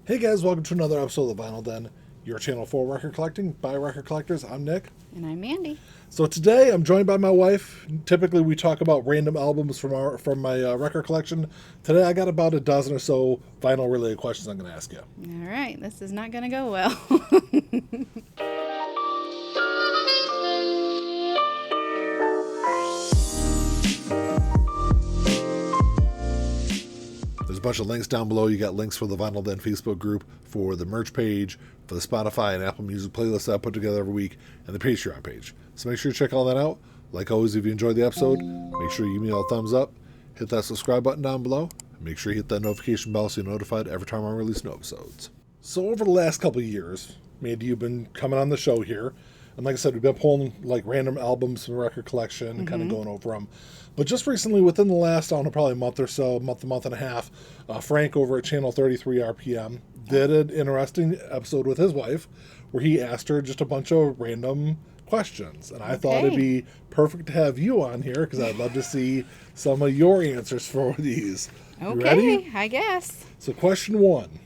Hey guys, welcome to another episode of The Vinyl Den, your channel for record collecting by record collectors. I'm Nick. And I'm Mandy. So today I'm joined by my wife. Typically we talk about random albums from my record collection. Today I got about a dozen or so vinyl related questions I'm going to ask you. All right, this is not going to go well. There's a bunch of links down below. You got links for the Vinyl Den Facebook group, for the merch page, for the Spotify and Apple Music playlist that I put together every week, and the Patreon page. So make sure you check all that out. Like always, if you enjoyed the episode, make sure you give me a thumbs up, hit that subscribe button down below, and make sure you hit that notification bell so you're notified every time I release new episodes. So over the last couple of years, Mandy, you've been coming on the show here, and like I said, we've been pulling like random albums from the record collection and kind of going over them. But just recently, within the last, I don't know, probably a month or so, month and a half, Frank over at Channel 33 RPM did an interesting episode with his wife where he asked her just a bunch of random questions. And I thought it'd be perfect to have you on here because I'd love to see some of your answers for these. Okay, You ready? I guess. So question one.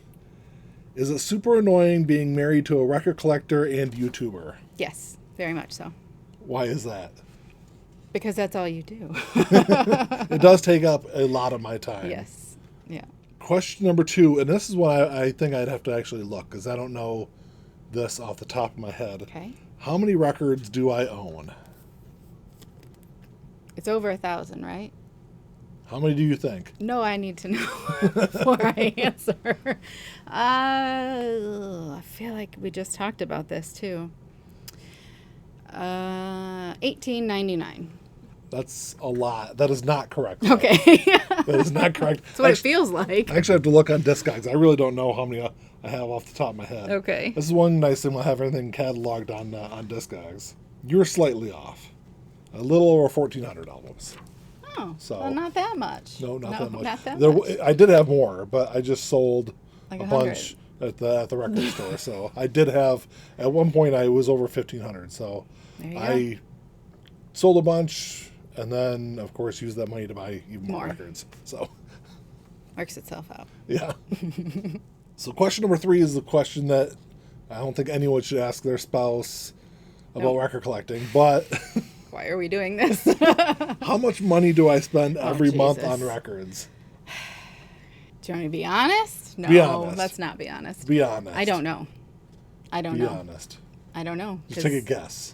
Is it super annoying being married to a record collector and YouTuber? Yes, very much so. Why is that? Because that's all you do. It does take up a lot of my time. Yes, yeah. Question number two, and this is one I think I'd have to actually look because I don't know this off the top of my head. Okay. How many records do I own? It's over 1,000, right? How many do you think? No, I need to know before I answer. I feel like we just talked about this too. 1899. That's a lot. That is not correct. Okay. That is not correct. That's what it feels like. I actually have to look on Discogs. I really don't know how many I have off the top of my head. Okay. This is one nice thing. We'll have everything cataloged on Discogs. You're slightly off. A little over 1,400 albums. Oh, So- well, not that much. No, not that much. Not that There, much. I did have more, but I just sold Like a 100. bunch at the record store. So I did have, at one point, I was over 1,500. So There you I sold a bunch and then, of course, used that money to buy even more More. records. So, Works itself out. yeah. So question number three is the question that I don't think anyone should ask their spouse about Nope. record collecting. But Why are we doing this? how much money do I spend every month Jesus. on records? Do you want me to be honest? No, Be honest. let's not be honest. Be honest. I don't know. I don't Be know. honest. I don't know. Just take a guess.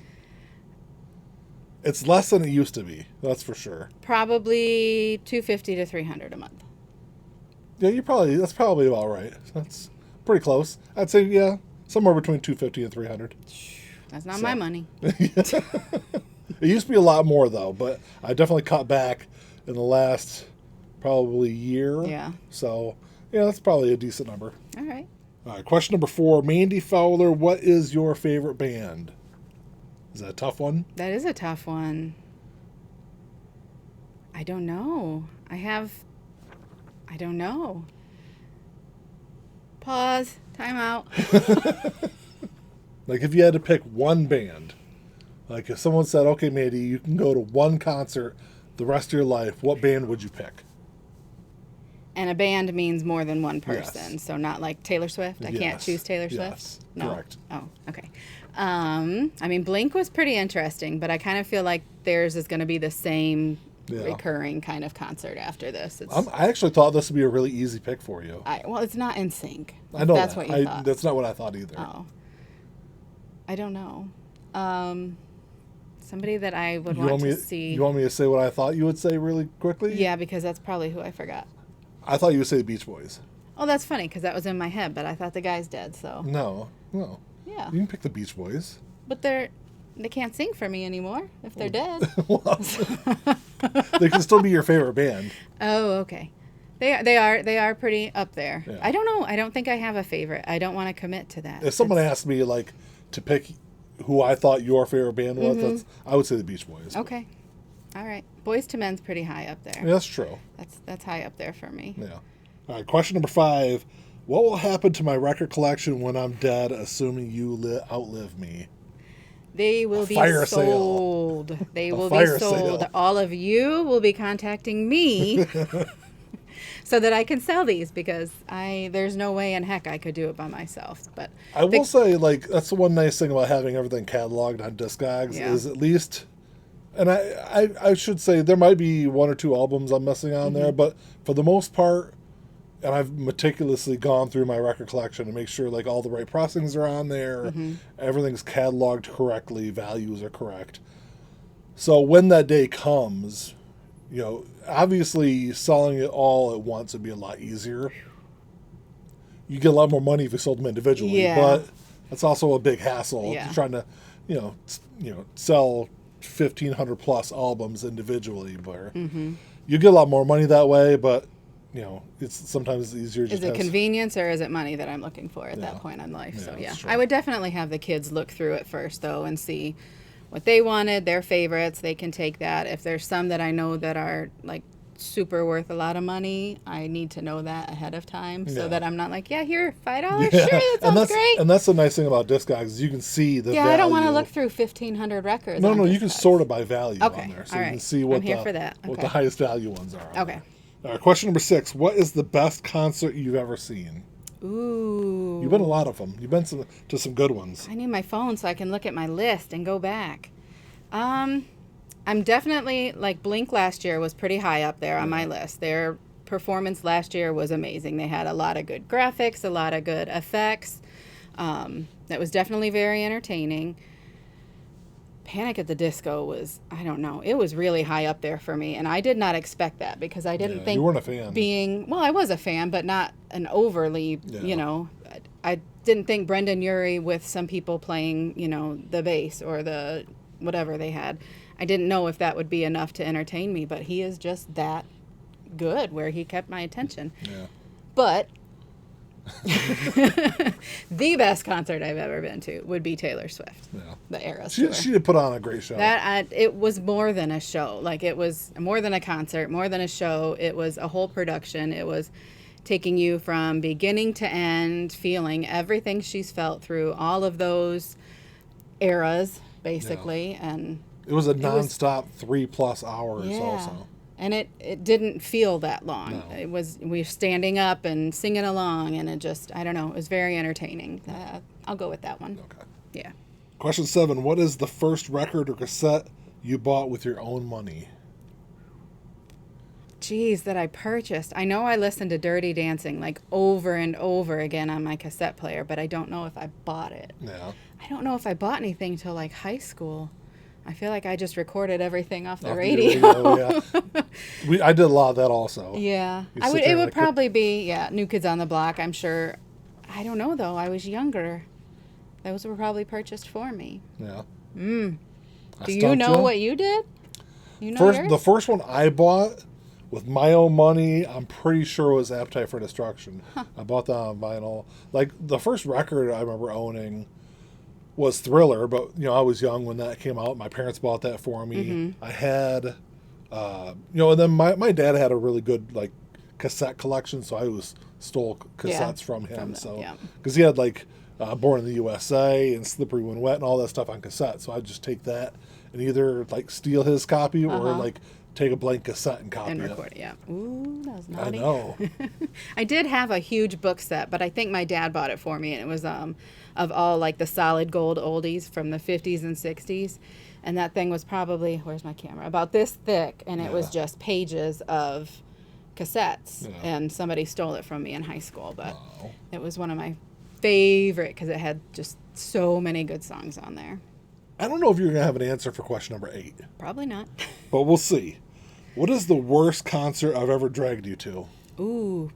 It's less than it used to be. That's for sure. Probably 250 to 300 a month. Yeah, that's probably about right. That's pretty close. I'd say, yeah, somewhere between 250 and 300. That's not So- my money. It used to be a lot more, though, but I definitely cut back in the last probably year. Yeah. So, yeah, that's probably a decent number. All right. All right, question number 4. Mandy Fowler, what is your favorite band? Is that a tough one? That is a tough one. I don't know. I don't know. Pause. Time out. Like, if you had to pick one band, like if someone said, okay, Mandy, you can go to one concert the rest of your life, what band would you pick? And a band means more than one Yes. person. So not like Taylor Swift. I can't Yes. choose Taylor Swift. Yes. No. Correct. Oh, okay. I mean, Blink was pretty interesting, but I kind of feel like theirs is going to be the same Yeah. recurring kind of concert after this. It's, I actually thought this would be a really easy pick for you. well, it's not in sync. I know That's that. what you thought. That's not what I thought either. Oh. I don't know. Somebody that I would You want want me to see. You want me to say what I thought you would say really quickly? Yeah, because that's probably who I forgot. I thought you would say the Beach Boys. Oh, that's funny because that was in my head, but I thought the guy's dead. So No. yeah, You can pick the Beach Boys. but they can't sing for me anymore if they're dead. Well, they can still be your favorite band. Oh, okay. They are pretty up there. Yeah. I don't know. I don't think I have a favorite. I don't want to commit to that. If someone asked me like to pick who I thought your favorite band was, I would say the Beach Boys. Okay. All right. Boys to Men's pretty high up there. Yeah, that's true. That's high up there for me. Yeah. All right, question number 5. What will happen to my record collection when I'm dead, assuming you outlive me? They will be fire sale. sold. They A will be fire sold. sale. All of you will be contacting me so that I can sell these, because there's no way in heck I could do it by myself. But I will say, like, that's the one nice thing about having everything cataloged on Discogs is at least, and I should say there might be one or two albums I'm missing on there, but for the most part, and I've meticulously gone through my record collection to make sure like all the right pressings are on there, everything's cataloged correctly, values are correct. So when that day comes, you know, obviously selling it all at once would be a lot easier. You get a lot more money if you sold them individually, but that's also a big hassle trying to, you know, sell 1,500 plus albums individually. Where you get a lot more money that way, but you know, it's sometimes easier. Is it convenience or is it money that I'm looking for at that point in life? So I would definitely have the kids look through it first though and see what they wanted, their favorites. They can take that. If there's some that I know that are like super worth a lot of money, I need to know that ahead of time so that I'm not like, here, $5, sure, that sounds great. And that's the nice thing about Discogs is you can see the value. I don't want to look through 1,500 records. No, you can sort it by value on there. So all you right. can see what the highest value ones are. Okay. All right, question number 6. What is the best concert you've ever seen? Ooh. You've been to a lot of them. You've been to some good ones. I need my phone so I can look at my list and go back. I'm definitely, like, Blink last year was pretty high up there on my list. Their performance last year was amazing. They had a lot of good graphics, a lot of good effects. That was definitely very entertaining. Panic at the Disco was, I don't know, it was really high up there for me, and I did not expect that because I didn't think you weren't a fan. I was a fan, but not an overly, you know, I didn't think Brendan Urie with some people playing, you know, the bass or the whatever they had. I didn't know if that would be enough to entertain me, but he is just that good where he kept my attention. Yeah. But the best concert I've ever been to would be Taylor Swift. Yeah. The Eras tour. She did put on a great show. It was more than a show. Like, it was more than a concert, more than a show. It was a whole production. It was taking you from beginning to end, feeling everything she's felt through all of those eras, basically. Yeah. And it was a nonstop 3+ hours also. And it didn't feel that long. No. It was, we were standing up and singing along, and it just, I don't know, it was very entertaining. I'll go with that one. Okay. Yeah. Question 7, what is the first record or cassette you bought with your own money? Geez, that I purchased. I know I listened to Dirty Dancing like over and over again on my cassette player, but I don't know if I bought it. Yeah. I don't know if I bought anything till like high school. I feel like I just recorded everything off the radio. I did a lot of that also. Yeah. It would probably be, New Kids on the Block, I'm sure. I don't know, though. I was younger. Those were probably purchased for me. Yeah. Do you know what you did? You know yours? The first one I bought with my own money, I'm pretty sure it was Appetite for Destruction. Huh. I bought that on vinyl. Like, the first record I remember owning was Thriller, but you know, I was young when that came out. My parents bought that for me. Mm-hmm. I had, and then my dad had a really good like cassette collection, so I stole cassettes from him. Because he had like Born in the USA and Slippery When Wet and all that stuff on cassette, so I'd just take that and either like steal his copy or like take a blank cassette and copy and record it. Yeah. Ooh, that was naughty. I know. I did have a huge book set, but I think my dad bought it for me, and it was of all like the solid gold oldies from the 50s and 60s, and that thing was probably, where's my camera, about this thick, and it was just pages of cassettes, and somebody stole it from me in high school, but it was one of my favorite because it had just so many good songs on there. I don't know if you're going to have an answer for question number 8. Probably not. But we'll see. What is the worst concert I've ever dragged you to? Ooh.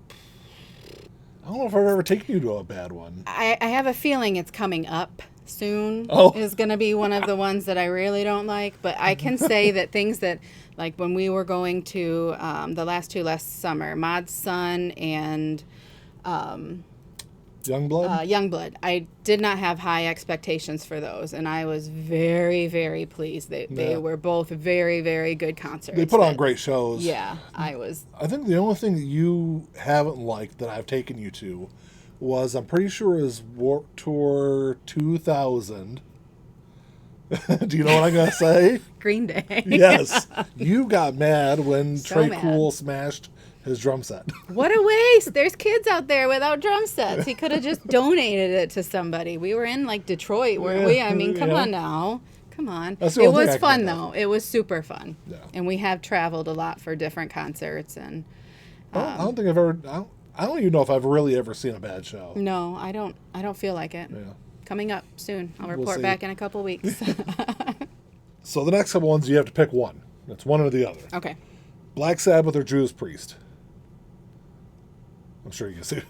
I don't know if I've ever taken you to a bad one. I have a feeling it's coming up soon. Is going to be one of the ones that I really don't like. But I can say that things that, like when we were going to the last two last summer, Mod's Son and Youngblood? Youngblood. I did not have high expectations for those, and I was very, very pleased. They were both very, very good concerts. They put on great shows. Yeah, I was. I think the only thing that you haven't liked that I've taken you to was, I'm pretty sure, is Warped Tour 2000. Do you know what I'm going to say? Green Day. Yes. You got mad when Trey Cool smashed his drum set. What a waste. There's kids out there without drum sets. He could have just donated it to somebody. We were in like Detroit, weren't we? I mean, come on now. Come on. That's the It only thing was I can fun think of. though. It was super fun. Yeah. And we have traveled a lot for different concerts and I don't think I've ever. I don't even know if I've really ever seen a bad show. no, I don't feel like it. Yeah. Coming up soon. I'll We'll report see. back in a couple weeks. So the next couple ones, you have to pick one. It's one or the other. Okay. Black Sabbath or Judas Priest. I'm sure you can see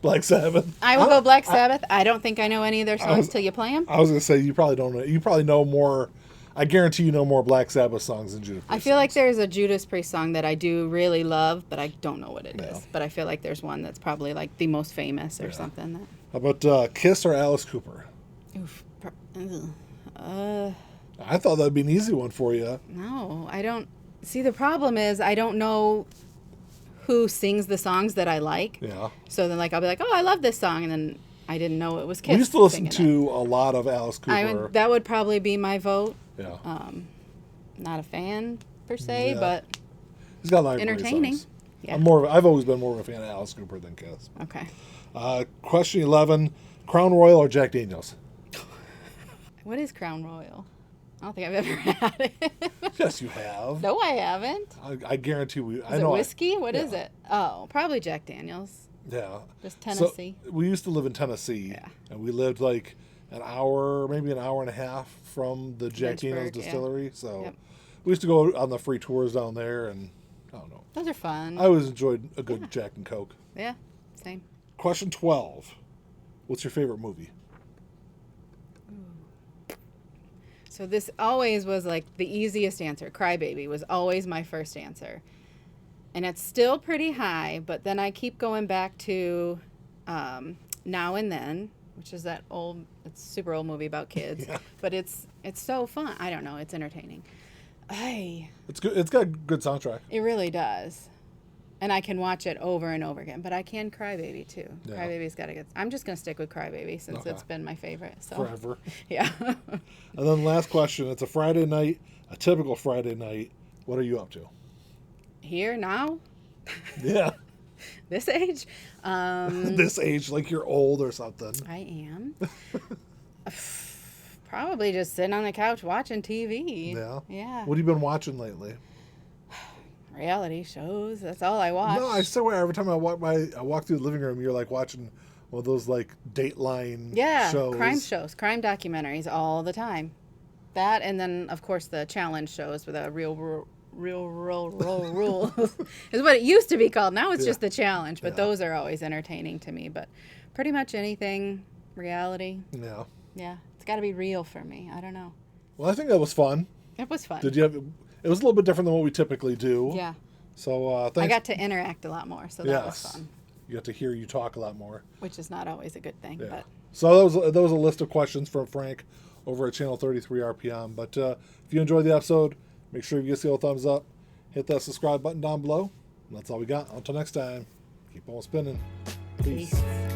Black Sabbath. I will go Black Sabbath. I don't think I know any of their songs till you play them. I was gonna say you probably don't know. You probably know more. I guarantee you know more Black Sabbath songs than Judas Priest. I feel like songs. there's a Judas Priest song that I do really love, but I don't know what it is. Yeah. But I feel like there's one that's probably like the most famous or Yeah. something. That, How about Kiss or Alice Cooper? oof. I thought that'd be an easy one for you. No, I don't. See, the problem is I don't know who sings the songs that I like. Yeah. So then, like, I'll be like, oh, I love this song, and then I didn't know it was Kiss. We used to listen singing to a lot of Alice it. Cooper. That would probably be my vote. Yeah. Not a fan per se, Yeah. but He's got a lot of great entertaining. songs. Yeah. I've always been more of a fan of Alice Cooper than Kiss. Okay. Question 11: Crown Royal or Jack Daniels? What is Crown Royal? I don't think I've ever had it. Yes, you have. No, I haven't. I guarantee we. Is it whiskey? What is yeah. it? Oh, probably Jack Daniels. Yeah. Just Tennessee. So we used to live in Tennessee, Yeah. and we lived like maybe an hour and a half from the Jack Daniels Lynchburg, yeah. distillery. So Yep. we used to go on the free tours down there, and I don't know. Those are fun. I always enjoyed a good Jack and Coke. Yeah, same. Question 12: What's your favorite movie? So this always was like the easiest answer. Crybaby was always my first answer. And it's still pretty high, but then I keep going back to Now and Then, which is that it's a super old movie about kids. Yeah. But it's so fun. I don't know, it's entertaining. It's good. It's got a good soundtrack. It really does. And I can watch it over and over again. But I can Crybaby too. Yeah. Crybaby's got a good. I'm just going to stick with Crybaby since Okay. it's been my favorite. So Forever. yeah. And then last question: It's a Friday night, a typical Friday night. What are you up to? Here now, Yeah. this age, This age, like you're old or something. I am. Probably just sitting on the couch watching TV. Yeah. Yeah. What have you been watching lately? Reality shows. That's all I watch. No, I swear every time I walk through the living room, you're like watching one of those like Dateline shows. Crime shows, crime documentaries all the time. That and then of course the challenge shows with a real rules is what it used to be called. Now it's Yeah. just the challenge, but Yeah. those are always entertaining to me. But pretty much anything reality. Yeah. Yeah, it's got to be real for me. I don't know. Well, I think that was fun. It was fun. Did you have? It was a little bit different than what we typically do. Yeah. So I thanks. got to interact a lot more, so that was Yes. fun, You got to hear you talk a lot more. which is not always a good thing. Yeah. But So that was a list of questions from Frank over at channel 33 RPM. But if you enjoyed the episode, make sure you give us the old thumbs up. Hit that subscribe button down below. And that's all we got. Until next time, keep on spinning. Peace. peace.